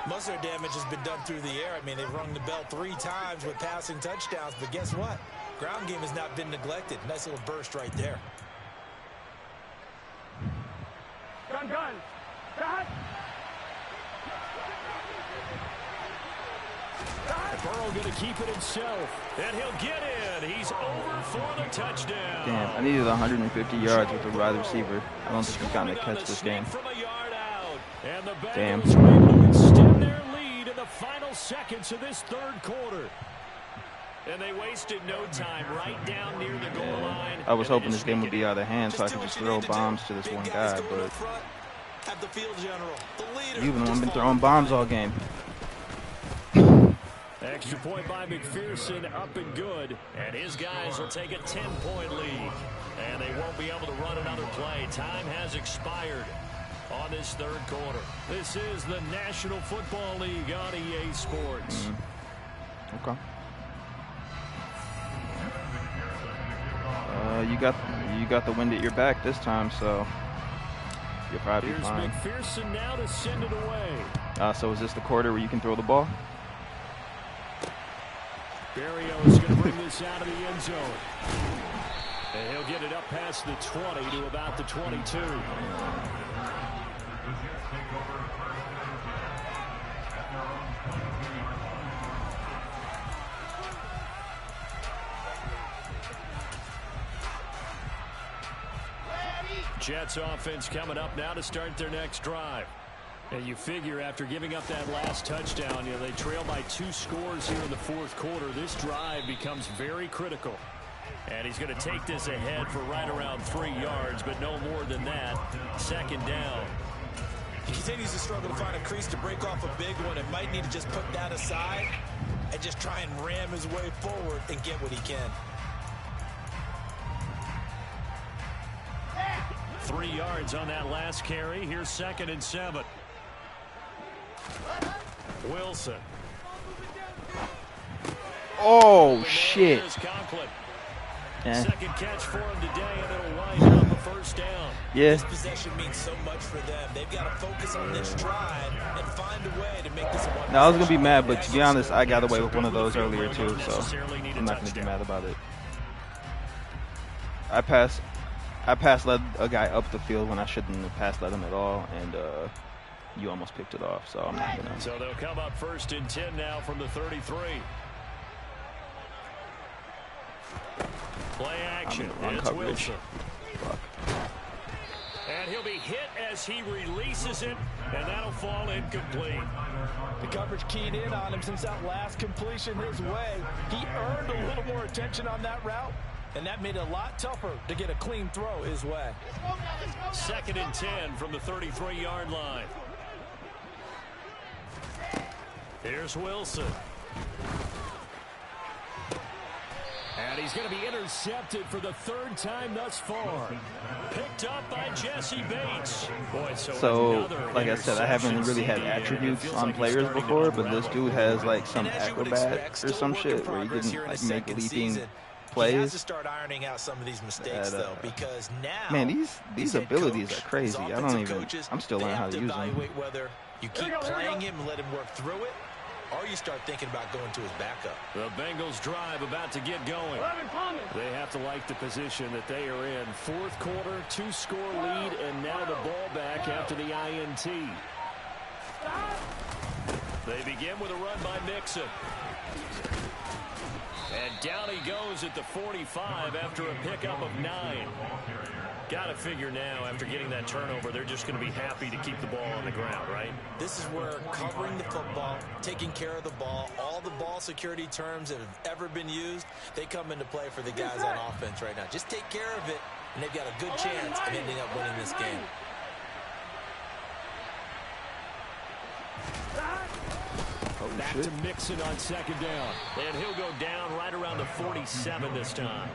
Most of their damage has been done through the air. I mean, they've rung the bell 3 times with passing touchdowns, but guess what? Ground game has not been neglected. Nice little burst right there. Gun. Burrow going to keep it himself, and he'll get in. He's over for the touchdown. Damn, I needed 150 yards with a wide receiver. I don't think he's going to catch this game. Damn. Extend their lead in the final seconds of this 3rd quarter. And they wasted no time right down near the goal line. I was hoping this game would be out of hand so I could just throw bombs to this one guy, but you've been the one been throwing bombs all game. Extra point by McPherson, up and good. And his guys will take a 10-point lead. And they won't be able to run another play. Time has expired on this 3rd quarter. This is the National Football League on EA Sports. Okay. Well, you got the wind at your back this time, so you'll probably be fine. Here's McPherson now to send it away. So is this the quarter where you can throw the ball? Barrio is going to bring this out of the end zone. And he'll get it up past the 20 to about the 22. Jets offense coming up now to start their next drive. And you figure after giving up that last touchdown, they trail by 2 scores here in the fourth quarter. This drive becomes very critical. And he's going to take this ahead for right around 3 yards, but no more than that. Second down. He continues to struggle to find a crease to break off a big one. It might need to just put that aside and just try and ram his way forward and get what he can. 3 yards on that last carry. Here's 2nd and 7. Wilson. Oh, shit. Yeah. Second catch for him today, and it'll wind up a first down. Yeah. This possession means so much for them. They've got to focus on this drive and find a way to make this one. Now, I was going to be mad, but to be honest, I got away with one of those earlier, too, so I'm not going to be mad about it. I pass led a guy up the field when I shouldn't have pass led him at all, and you almost picked it off, so I'm not going to. So they'll come up 1st and 10 now from the 33. Play action. It's Wilson. Fuck. And he'll be hit as he releases it, and that'll fall incomplete. The coverage keyed in on him since that last completion his way. He earned a little more attention on that route, and that made it a lot tougher to get a clean throw his way. 2nd and 10 from the 33-yard line. Here's Wilson. And he's going to be intercepted for the 3rd time thus far. Picked up by Jesse Bates. Boy, so like I said, I haven't really had attributes on players before, but this dude has like some acrobat or some shit where he can like make leaping plays. He has to start ironing out some of these mistakes, though, because now, man, these abilities are crazy. I don't even. I'm still learning how to use them. Whether you keep playing him and let him work through it, or you start thinking about going to his backup. The Bengals drive about to get going. They have to like the position that they are in. 4th quarter, 2-score lead, and now the ball back after the INT. They begin with a run by Mixon. And down he goes at the 45 after a pickup of 9. Got to figure now, after getting that turnover, they're just going to be happy to keep the ball on the ground, right? This is where covering the football, taking care of the ball, all the ball security terms that have ever been used, they come into play for the guys on offense right now. Just take care of it, and they've got a good chance of ending up winning this game. Back to Mixon on 2nd down. And he'll go down right around the 47 this time.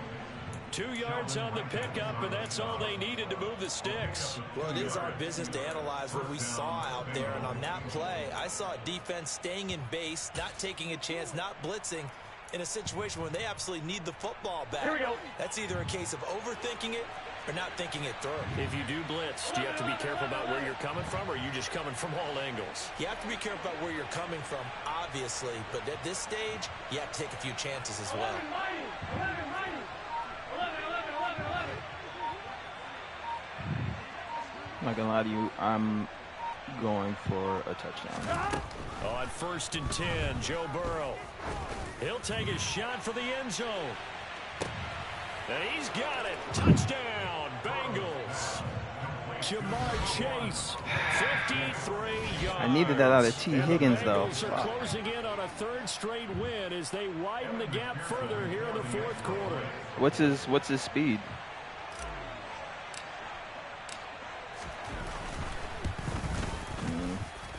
2 yards on the pickup, and that's all they needed to move the sticks. Well, it is our business to analyze what we saw out there, and on that play, I saw a defense staying in base, not taking a chance, not blitzing, in a situation when they absolutely need the football back. Here we go. That's either a case of overthinking it or not thinking it through. If you do blitz, do you have to be careful about where you're coming from, or are you just coming from all angles? You have to be careful about where you're coming from, obviously, but at this stage, you have to take a few chances as well. I'm not gonna lie to you, I'm going for a touchdown. On 1st and 10, Joe Burrow. He'll take a shot for the end zone. And he's got it. Touchdown, Bengals. Jamar Chase, 53 yards. I needed that out of T. Higgins, though. The Bengals are closing in on a 3rd straight win as they widen the gap further here in the 4th quarter. What's his speed?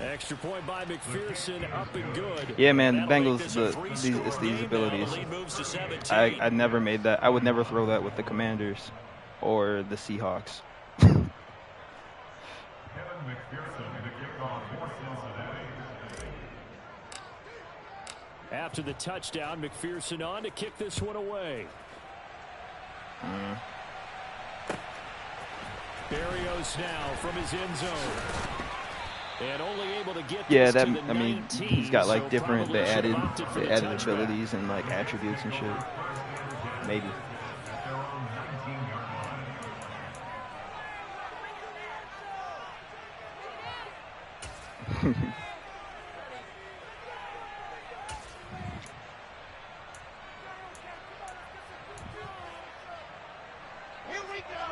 Extra point by McPherson, up and good. Yeah, man, the Bengals, it's these abilities. I never made that. I would never throw that with the Commanders or the Seahawks. After the touchdown, McPherson on to kick this one away. Barrios now from his end zone. And only able to get that I mean, he's got like different they added abilities and like attributes and shit. Maybe.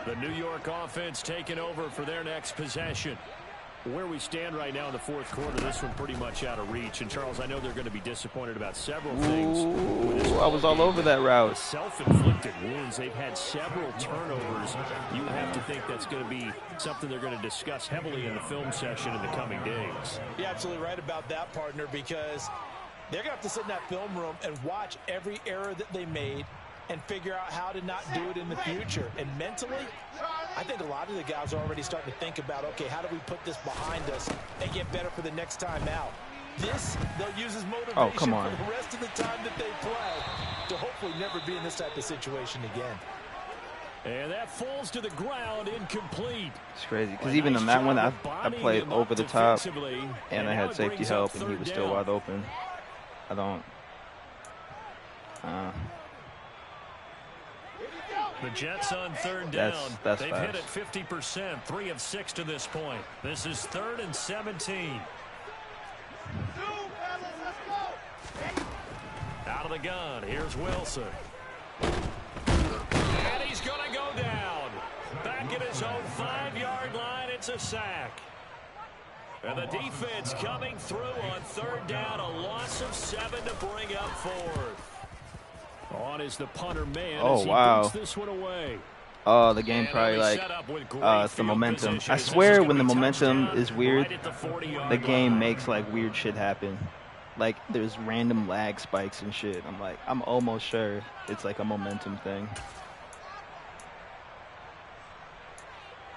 The New York offense taking over for their next possession. Where we stand right now in the fourth quarter, this one pretty much out of reach. And, Charles, I know they're going to be disappointed about several things. Ooh, I was all over that route. Self-inflicted wounds. They've had several turnovers. You have to think that's going to be something they're going to discuss heavily in the film session in the coming days. You're absolutely right about that, partner, because they're going to have to sit in that film room and watch every error that they made and figure out how to not do it in the future. And mentally, I think a lot of the guys are already starting to think about, okay, how do we put this behind us and get better for the next time out? This, they'll use as motivation for the rest of the time that they play to hopefully never be in this type of situation again. And that falls to the ground, incomplete. It's crazy, because even in that one, I played over the top, and I had safety help, and he was still wide open. I don't... The Jets on third down. They've hit it 50%, 3 of 6 to this point. This is 3rd and 17. Out of the gun, here's Wilson. And he's going to go down. Back at his own 5-yard line, it's a sack. And the defense coming through on third down, a loss of 7 to bring up 4th. On is the punter man as he puts this one away. Oh, the game probably like it's the momentum. I swear when the momentum is weird, the game makes like weird shit happen. Like there's random lag spikes and shit. I'm almost sure it's like a momentum thing.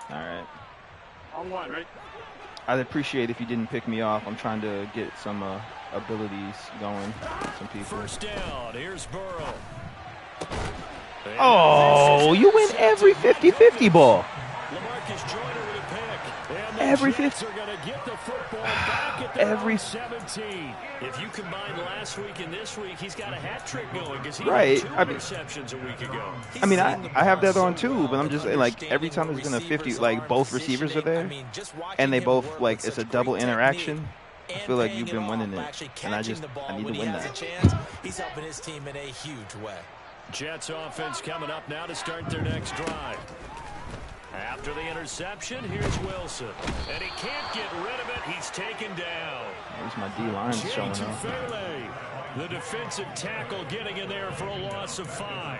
All right. On one, right? I'd appreciate if you didn't pick me off. I'm trying to get some abilities going. Some people. First down. Here's Burrow. Oh, you win every 50-50 ball. Every 50. Every 17. If you combine last week and this week, he's got a hat trick going because he had 2 interceptions a week ago. I mean, I have that on too, but I'm just saying, like, every time there's been a 50, like, both receivers are there, and they both, like, it's a double interaction. I feel like you've been winning it, and I need to win that. He's helping his team in a huge way. Jets offense coming up now to start their next drive. After the interception, here's Wilson. And he can't get rid of it. He's taken down. There's my D-line showing up. The defensive tackle getting in there for a loss of 5.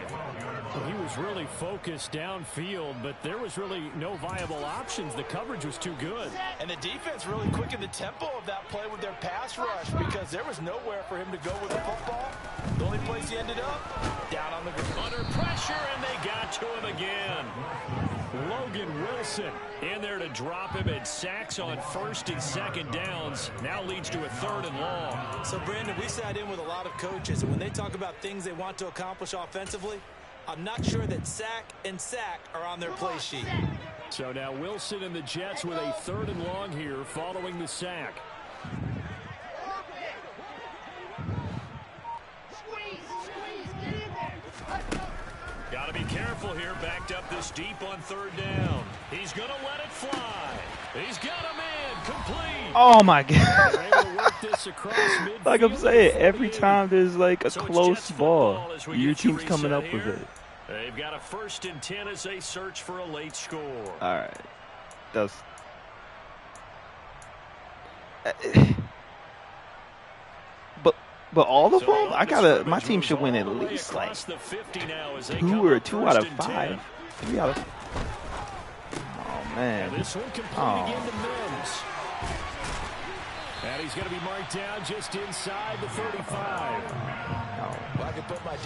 He was really focused downfield, but there was really no viable options. The coverage was too good. And the defense really quickened the tempo of that play with their pass rush because there was nowhere for him to go with the football. The only place he ended up, down on the ground. Under pressure, and they got to him again. Logan Wilson in there to drop him, and sacks on 1st and 2nd downs now leads to a 3rd and long. So, Brandon, we sat in with a lot of coaches, and when they talk about things they want to accomplish offensively, I'm not sure that sack and sack are on their play sheet. So now Wilson and the Jets with a 3rd and long here following the sack. Got to be careful here, backed up this deep on 3rd down. He's going to let it fly. He's got a man, complete. Oh, my God. Like I'm saying, every time there's like a close ball, your team's coming up with it. They've got a 1st and 10 as they search for a late score. All right. That's... But all of them, my team should win at least like 2 out of 5. 3 out of. Oh man. And he's going to be marked down just inside the 35.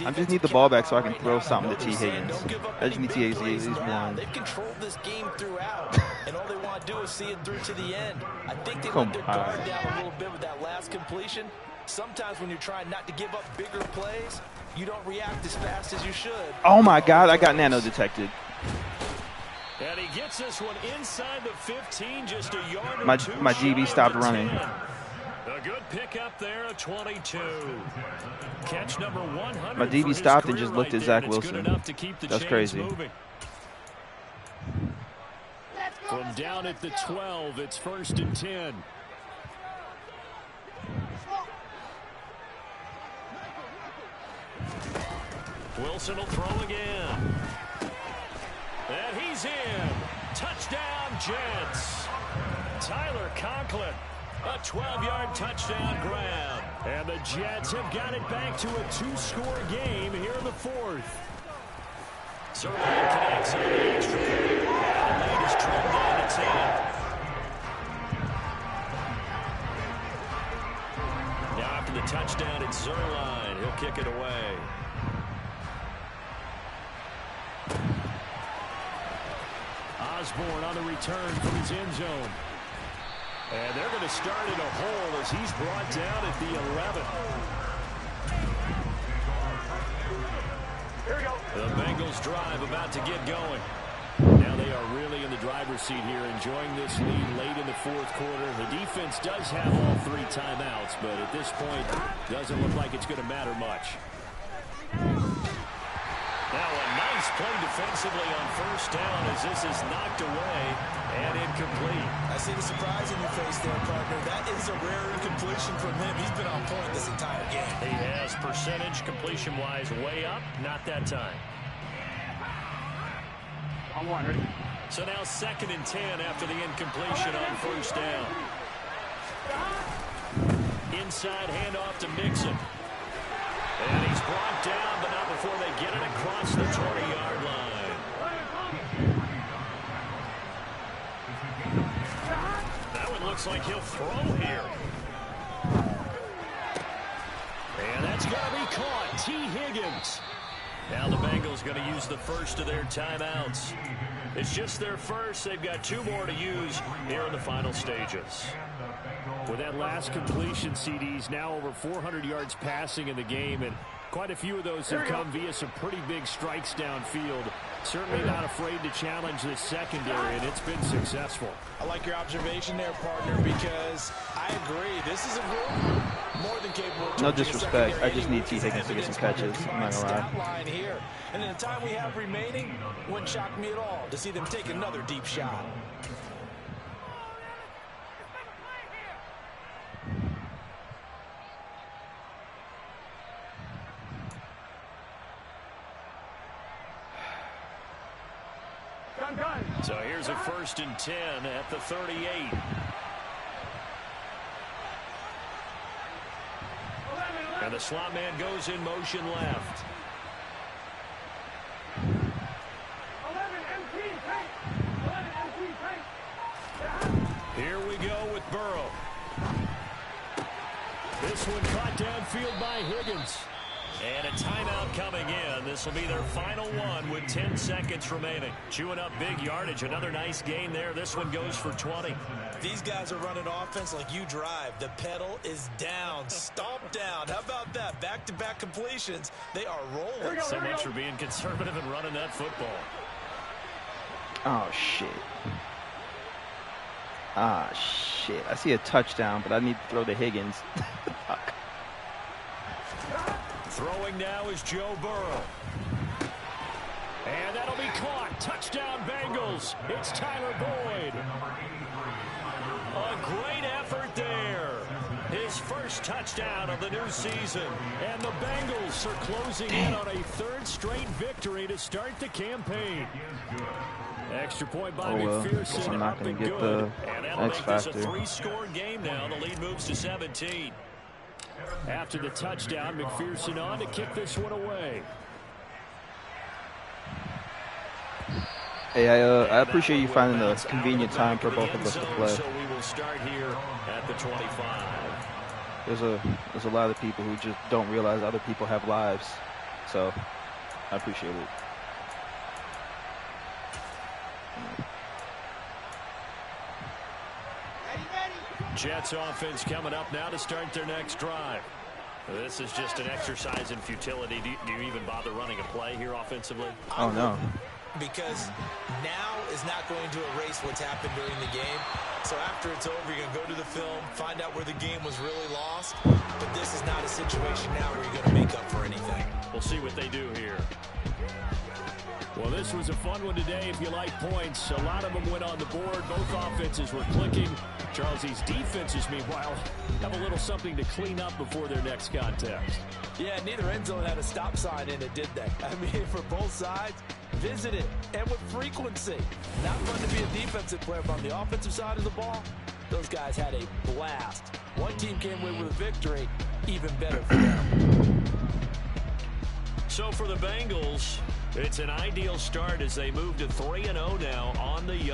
I just need the ball back so I can throw something to T. Higgins. I just need T. Higgins at least one. They've controlled this game throughout, and all they want to do is see it through to the end. I think they let their guard down a little bit with that last completion. Sometimes when you're trying not to give up bigger plays, you don't react as fast as you should. Oh my God, I got nano detected. And he gets this one inside the 15, just a yard or My two DB stopped running. A good pickup there, a 22. Catch number 100. My DB stopped and just looked at Zach Wilson. That's crazy. Moving. From down at the 12, it's 1st and 10. Wilson will throw again. And he's in. Touchdown, Jets. Tyler Conklin. A 12-yard touchdown grab. And the Jets have got it back to a 2-score game here in the 4th. Zerline connects on the extra point. And the lead is trimmed down to 10. Now after the touchdown, it's Zerline. He'll kick it away. Osborne on the return from his end zone. And they're going to start in a hole as he's brought down at the 11. Here we go. The Bengals drive about to get going. Now they are really in the driver's seat here, enjoying this lead late in the 4th quarter. The defense does have all 3 timeouts, but at this point, doesn't look like it's going to matter much. Now a nice play defensively on 1st down as this is knocked away and incomplete. I see the surprise in your face there, partner. That is a rare incompletion from him. He's been on point this entire game. He has percentage completion-wise way up. Not that time. I'm wondering. So now 2nd and 10 after the incompletion on 1st down. Inside handoff to Mixon. And he's brought down, but not before they get it across the 20-yard line. That one looks like he'll throw here. And that's going to be caught. T. Higgins. Now the Bengals going to use the first of their timeouts. It's just their first. They've got 2 more to use here in the final stages. With that last completion, CD's now over 400 yards passing in the game, and quite a few of those have come via some pretty big strikes downfield. Certainly not afraid to challenge this secondary, and it's been successful. I like your observation there, partner, because I agree. This is a group more than capable. No disrespect. I just need T. Higgins to get some catches. I'm not going to lie. Here. And in the time we have remaining, wouldn't shock me at all to see them take another deep shot. So here's a 1st and 10 at the 38. And the slot man goes in motion left. Here we go with Burrow. This one caught downfield by Higgins. And a timeout coming in. This will be their final one with 10 seconds remaining. Chewing up big yardage. Another nice gain there. This one goes for 20. These guys are running offense like you drive. The pedal is down. Stomp down. How about that? Back-to-back completions. They are rolling. So much for being conservative and running that football. Oh, shit. Ah, shit. I see a touchdown, but I need to throw to Higgins. Fuck. Throwing now is Joe Burrow. And that'll be caught. Touchdown Bengals. It's Tyler Boyd. A great effort there. His first touchdown of the new season. And the Bengals are closing in on a 3rd straight victory to start the campaign. Extra point by McPherson. I'm not going to get the X factor. It's a 3-score game now. The lead moves to 17. After the touchdown, McPherson on to kick this one away. Hey, I appreciate you finding a convenient time for both of us to play. So we will start here at the 25. There's a lot of people who just don't realize other people have lives. So I appreciate it. Jets offense coming up now to start their next drive. This is just an exercise in futility. Do you even bother running a play here offensively? Oh, no. because now is not going to erase what's happened during the game. So after it's over, you're going to go to the film, find out where the game was really lost. But this is not a situation now where you're going to make up for anything. We'll see what they do here. Well, this was a fun one today if you like points. A lot of them went on the board. Both offenses were clicking. Charles, these defenses, meanwhile, have a little something to clean up before their next contest. Yeah, neither end zone had a stop sign in it, did they? I mean, for both sides, visit it, and with frequency. Not fun to be a defensive player, but on the offensive side of the ball, those guys had a blast. One team came away with a victory, even better for them. So for the Bengals, it's an ideal start as they move to 3-0 now on the